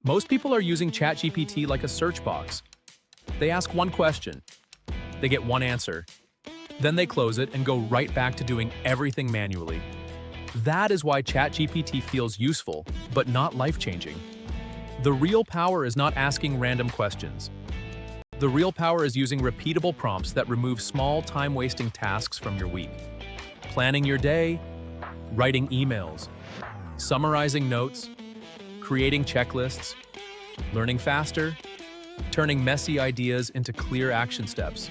Most people are using ChatGPT like a search box. They ask one question, they get one answer, then they close it and go right back to doing everything manually. That is why ChatGPT feels useful, but not life-changing. The real power is not asking random questions. The real power is using repeatable prompts that remove small, time-wasting tasks from your week. Planning your day, writing emails, summarizing notes, creating checklists, learning faster, turning messy ideas into clear action steps,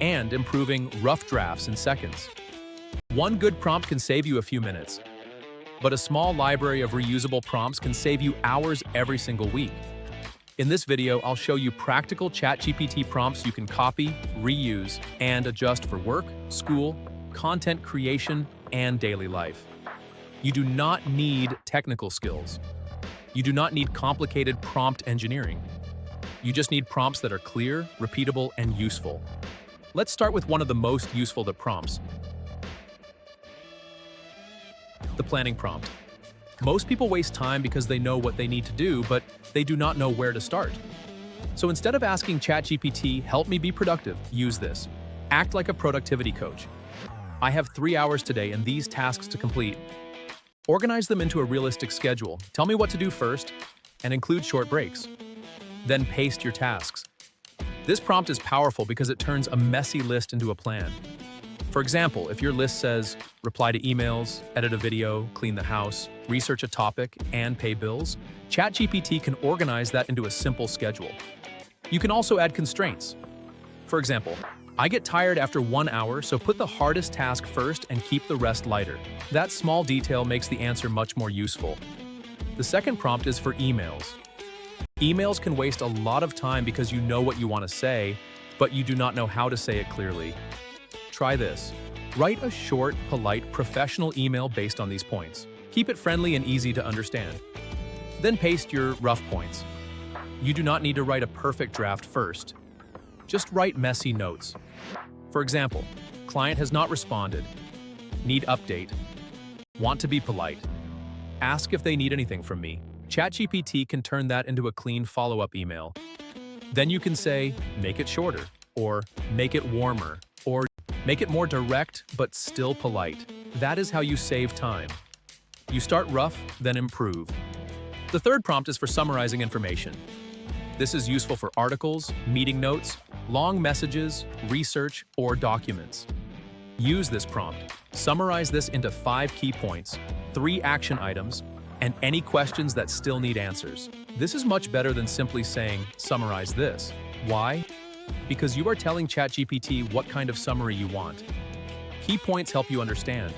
and improving rough drafts in seconds. One good prompt can save you a few minutes, but a small library of reusable prompts can save you hours every single week. In this video, I'll show you practical ChatGPT prompts you can copy, reuse, and adjust for work, school, content creation, and daily life. You do not need technical skills. You do not need complicated prompt engineering. You just need prompts that are clear, repeatable, and useful. Let's start with one of the most useful prompts. The planning prompt. Most people waste time because they know what they need to do, but they do not know where to start. So instead of asking ChatGPT, help me be productive, use this. Act like a productivity coach. I have 3 hours today and these tasks to complete. Organize them into a realistic schedule. Tell me what to do first, and include short breaks. Then paste your tasks. This prompt is powerful because it turns a messy list into a plan. For example, if your list says, reply to emails, edit a video, clean the house, research a topic, and pay bills, ChatGPT can organize that into a simple schedule. You can also add constraints. For example, I get tired after 1 hour, so put the hardest task first and keep the rest lighter. That small detail makes the answer much more useful. The second prompt is for emails. Emails can waste a lot of time because you know what you want to say, but you do not know how to say it clearly. Try this. Write a short, polite, professional email based on these points. Keep it friendly and easy to understand. Then paste your rough points. You do not need to write a perfect draft first. Just write messy notes. For example, client has not responded. Need update. Want to be polite. Ask if they need anything from me. ChatGPT can turn that into a clean follow-up email. Then you can say, make it shorter, or make it warmer, or make it more direct but still polite. That is how you save time. You start rough, then improve. The third prompt is for summarizing information. This is useful for articles, meeting notes, long messages, research, or documents. Use this prompt. Summarize this into 5 key points, 3 action items, and any questions that still need answers. This is much better than simply saying, summarize this. Why? Because you are telling ChatGPT what kind of summary you want. Key points help you understand.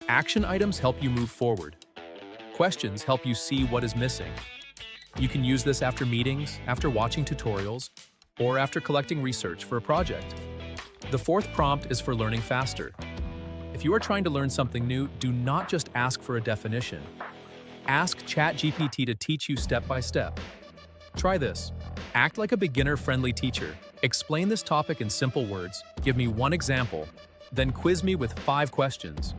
Action items help you move forward. Questions help you see what is missing. You can use this after meetings, after watching tutorials, or after collecting research for a project. The fourth prompt is for learning faster. If you are trying to learn something new, do not just ask for a definition. Ask ChatGPT to teach you step by step. Try this. Act like a beginner-friendly teacher. Explain this topic in simple words, give me one example, then quiz me with 5 questions.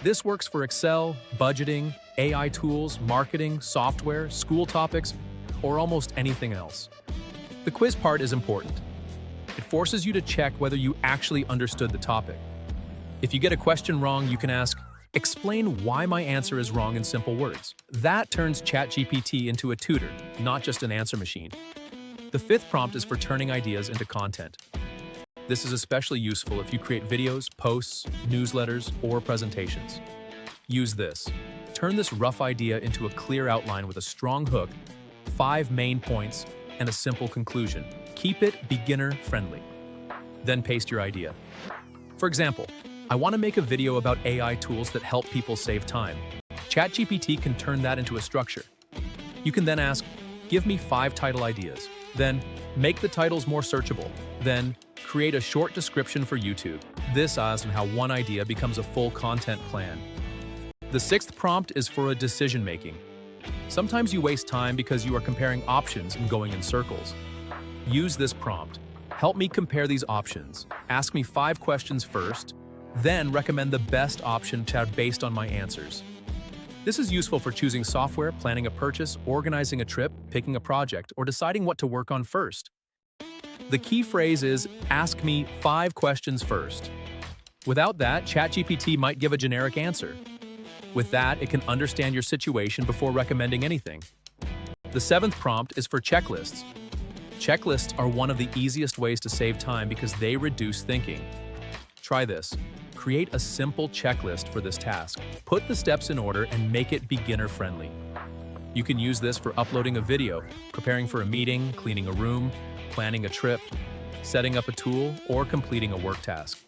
This works for Excel, budgeting, AI tools, marketing, software, school topics, or almost anything else. The quiz part is important. It forces you to check whether you actually understood the topic. If you get a question wrong, you can ask, explain why my answer is wrong in simple words. That turns ChatGPT into a tutor, not just an answer machine. The fifth prompt is for turning ideas into content. This is especially useful if you create videos, posts, newsletters, or presentations. Use this. Turn this rough idea into a clear outline with a strong hook, 5 main points, and a simple conclusion. Keep it beginner-friendly. Then paste your idea. For example, I want to make a video about AI tools that help people save time. ChatGPT can turn that into a structure. You can then ask, give me 5 title ideas. Then, make the titles more searchable. Then, create a short description for YouTube. This is how one idea becomes a full content plan. The sixth prompt is for a decision-making. Sometimes you waste time because you are comparing options and going in circles. Use this prompt. Help me compare these options. Ask me 5 questions first, then recommend the best option based on my answers. This is useful for choosing software, planning a purchase, organizing a trip, picking a project, or deciding what to work on first. The key phrase is, ask me 5 questions first. Without that, ChatGPT might give a generic answer. With that, it can understand your situation before recommending anything. The 7th prompt is for checklists. Checklists are one of the easiest ways to save time because they reduce thinking. Try this. Create a simple checklist for this task. Put the steps in order and make it beginner-friendly. You can use this for uploading a video, preparing for a meeting, cleaning a room, planning a trip, setting up a tool, or completing a work task.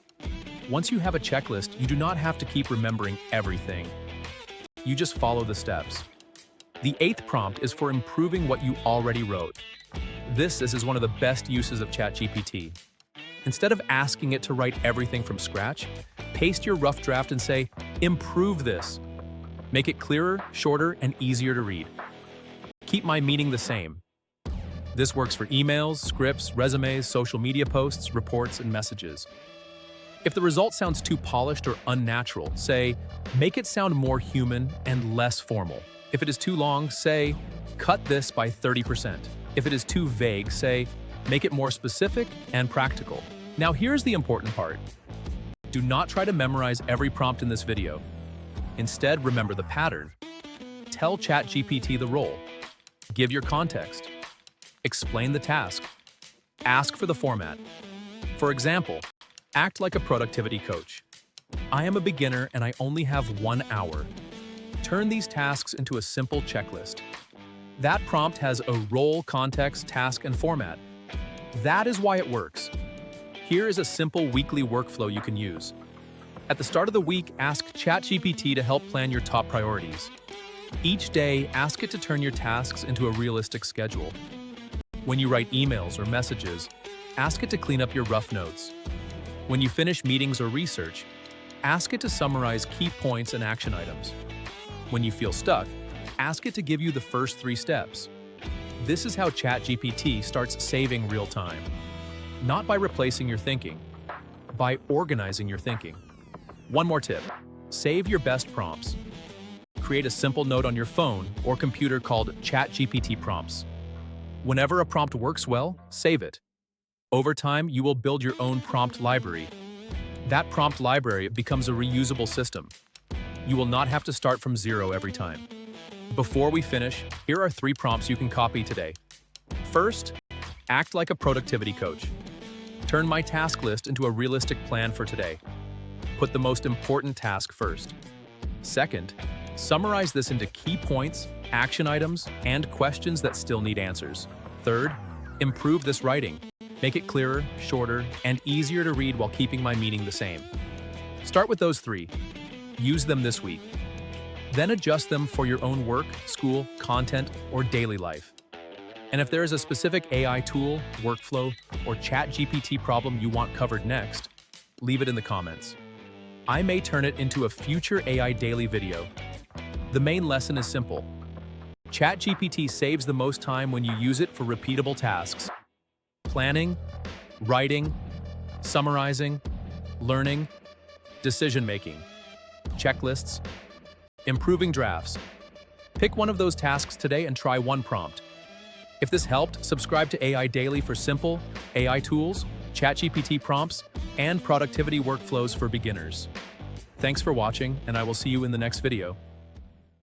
Once you have a checklist, you do not have to keep remembering everything. You just follow the steps. The 8th prompt is for improving what you already wrote. This is one of the best uses of ChatGPT. Instead of asking it to write everything from scratch, paste your rough draft and say, "Improve this." Make it clearer, shorter, and easier to read. Keep my meaning the same. This works for emails, scripts, resumes, social media posts, reports, and messages. If the result sounds too polished or unnatural, say, "Make it sound more human and less formal." If it is too long, say, "Cut this by 30%. If it is too vague, say, "Make it more specific and practical." Now here's the important part. Do not try to memorize every prompt in this video. Instead, remember the pattern. Tell ChatGPT the role. Give your context. Explain the task. Ask for the format. For example, act like a productivity coach. I am a beginner and I only have 1 hour. Turn these tasks into a simple checklist. That prompt has a role, context, task, and format. That is why it works. Here is a simple weekly workflow you can use. At the start of the week, ask ChatGPT to help plan your top priorities. Each day, ask it to turn your tasks into a realistic schedule. When you write emails or messages, ask it to clean up your rough notes. When you finish meetings or research, ask it to summarize key points and action items. When you feel stuck, ask it to give you the first 3 steps. This is how ChatGPT starts saving real time. Not by replacing your thinking, by organizing your thinking. One more tip, save your best prompts. Create a simple note on your phone or computer called ChatGPT prompts. Whenever a prompt works well, save it. Over time, you will build your own prompt library. That prompt library becomes a reusable system. You will not have to start from zero every time. Before we finish, here are 3 prompts you can copy today. First, act like a productivity coach. Turn my task list into a realistic plan for today. Put the most important task first. Second, summarize this into key points, action items, and questions that still need answers. Third, improve this writing. Make it clearer, shorter, and easier to read while keeping my meaning the same. Start with those 3. Use them this week. Then adjust them for your own work, school, content, or daily life. And if there is a specific AI tool, workflow, or ChatGPT problem you want covered next, leave it in the comments. I may turn it into a future AI daily video. The main lesson is simple. ChatGPT saves the most time when you use it for repeatable tasks. Planning, writing, summarizing, learning, decision-making, checklists, improving drafts. Pick one of those tasks today and try one prompt. If this helped, subscribe to AI Daily for simple AI tools, ChatGPT prompts, and productivity workflows for beginners. Thanks for watching, and I will see you in the next video.